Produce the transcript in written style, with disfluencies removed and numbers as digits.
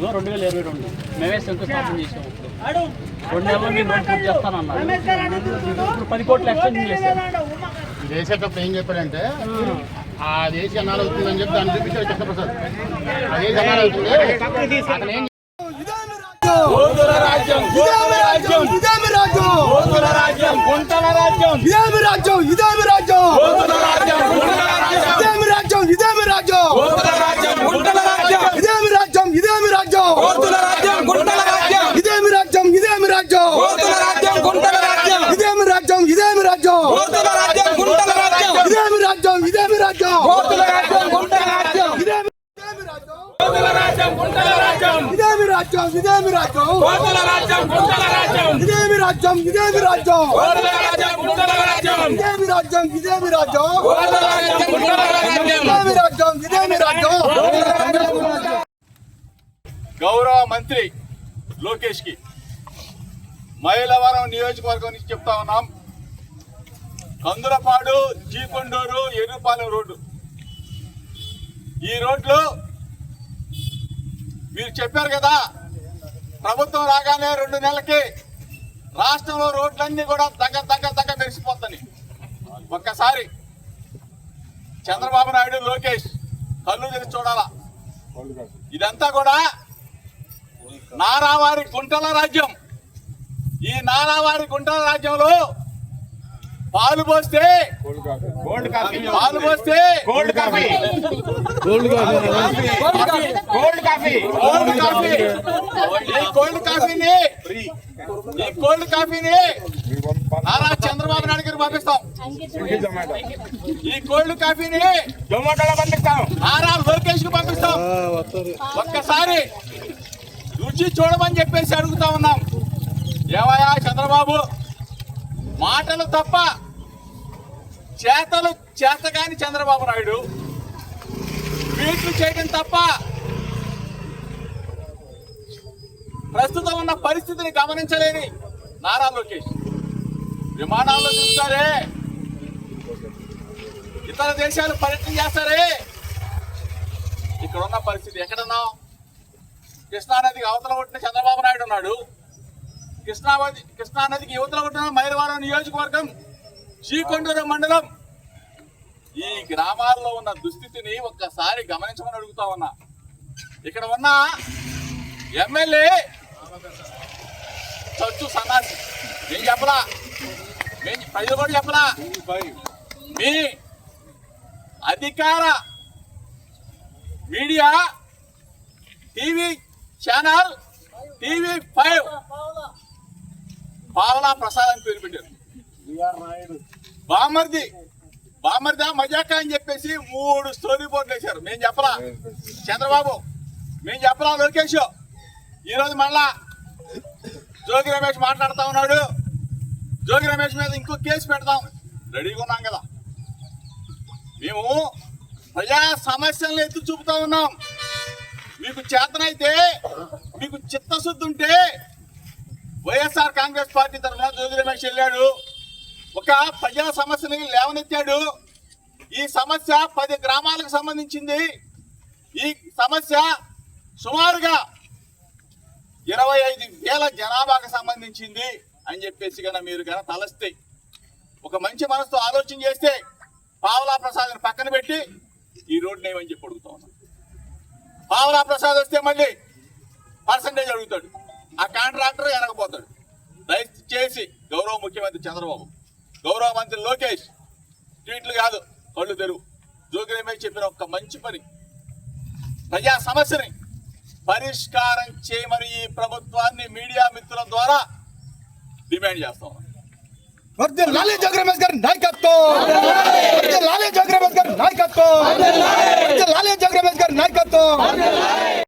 ఇదిగో 2022 మేమే శంకుస్థాపన చేసాము. 2 నెలల్లో మేము రోడ్ పూర్తి చేస్తానన్నారు. ఇప్పుడు 10 కోట్లు ఎక్స్టెండ్ చేశారు. చేసేటప్పుడు ఏం చెప్పాడంటే ఆ దేశీ అన్నాలు అవుతుందని చెప్పి దాన్ని చూపించాడు కృష్ణప్రసాద్. అదే అన్నాలు అవుతుంది అతను ఏం గౌరవ మంత్రి లోకేష్ కి మైలవరం నియోజకవర్గం నుంచి చెప్తా ఉన్నాం. కందులపాడు, చీకొండూరు, ఎర్రుపాలెం రోడ్డు, ఈ రోడ్లు మీరు చెప్పారు కదా, ప్రభుత్వం రాగానే 2 నెలలకి రాష్ట్రంలో రోడ్లన్నీ కూడా దగ్గర మెరిసిపోతాయి. ఒక్కసారి చంద్రబాబు నాయుడు, లోకేష్ కళ్ళు తెరిచి చూడాలా. ఇదంతా కూడా నారావారి గుంటల రాజ్యం. ఈ నారావారి గుంటల రాజ్యంలో పాలు పోస్తే గోల్డ్ కాఫీ, పాలు పోస్తే గోల్డ్ కాఫీ, గోల్డ్ కాఫీ, ఈ కోల్డ్ కాఫీని నారా చంద్రబాబు నాయుడు గారికి పంపిస్తాం. ఈ కోల్డ్ కాఫీని జొమాటోలో పంపిస్తాం, నారా లోకేష్ కి పంపిస్తాం. ఒక్కసారి రుచి చూడమని చెప్పేసి అడుగుతా ఉన్నాం. ఏవయ్యా చంద్రబాబు, మాటలు తప్ప చేతలు చేతగాని చంద్రబాబు నాయుడు, ట్వీట్లు చేయడం తప్ప ప్రస్తుతం ఉన్న పరిస్థితిని గమనించలేని నారా లోకేష్ విమానాల్లో చూస్తారే, ఇతర దేశాలు పర్యటన చేస్తారే, ఇక్కడ ఉన్న పరిస్థితి ఎక్కడున్నాం? కృష్ణానదికి అవతల కొట్టిన చంద్రబాబు నాయుడు ఉన్నాడు. కృష్ణానదికి యువతల కొట్టిన మైలవరం నియోజకవర్గం, చీకొండూరు మండలం, ఈ గ్రామాల్లో ఉన్న దుస్థితిని ఒక్కసారి గమనించమని అడుగుతా ఉన్నా. ఇక్కడ ఉన్న ఎమ్మెల్యే చచ్చు సన్నాసి, మేము చెప్పలా, ప్రజలు కూడా చెప్పలా. మీ అధికార మీడియా టీవీ ఛానల్ TV5 పావలా ప్రసాద్ అని పేరు పెట్టారు. బామర్దా మజాకా అని చెప్పేసి 3 స్టోరీ బోర్డులు వేశారు. మేము చెప్పలా చంద్రబాబు, మేము చెప్పలా లోకేష్. ఈరోజు మళ్ళా జోగి రమేష్ మాట్లాడుతూ ఉన్నాడు. జోగి రమేష్ మీద ఇంకో కేసు పెడతాం, రెడీగా ఉన్నాం కదా. మేము ప్రజా సమస్యలను ఎత్తి చూపుతా ఉన్నాం. మీకు చేతనైతే, మీకు చిత్తశుద్ధి ఉంటే వైఎస్ఆర్ కాంగ్రెస్ పార్టీ తరఫున జోగి రమేష్ వెళ్ళాడు, ఒక ప్రజా సమస్యని లేవనెత్తాడు. ఈ సమస్య 10 గ్రామాలకు సంబంధించింది. ఈ సమస్య సుమారుగా 25,000 జనాభాకు సంబంధించింది అని చెప్పేసి కన్నా మీరు కన్నా తలస్తే, ఒక మంచి మనసుతో ఆలోచన చేస్తే పావలా ప్రసాద్ని పక్కన పెట్టి ఈ రోడ్డు ఏమని చెప్పి అడుగుతా ఉన్నాం. పావలా ప్రసాద్ వస్తే మళ్ళీ పర్సంటేజ్ అడుగుతాడు, ఆ కాంట్రాక్టర్ వెనకపోతాడు. దయచేసి గౌరవ ముఖ్యమంత్రి చంద్రబాబు, గౌరవ మంత్రి లోకేష్, ట్వీట్లు కాదు కళ్ళు తెరువు. జోగి రమేష్ చెప్పిన ఒక మంచి పని, ప్రజా సమస్యని పరిష్కారం చేయమని ఈ ప్రభుత్వాన్ని మీడియా మిత్రుల ద్వారా డిమాండ్ చేస్తాం. లాలే జోగి రమేష్ గారి నాయకత్వం, లాలే జోగి రమేష్ గారి నాయకత్వం, లాలే జోగి రమేష్ గారి నాయకత్వం.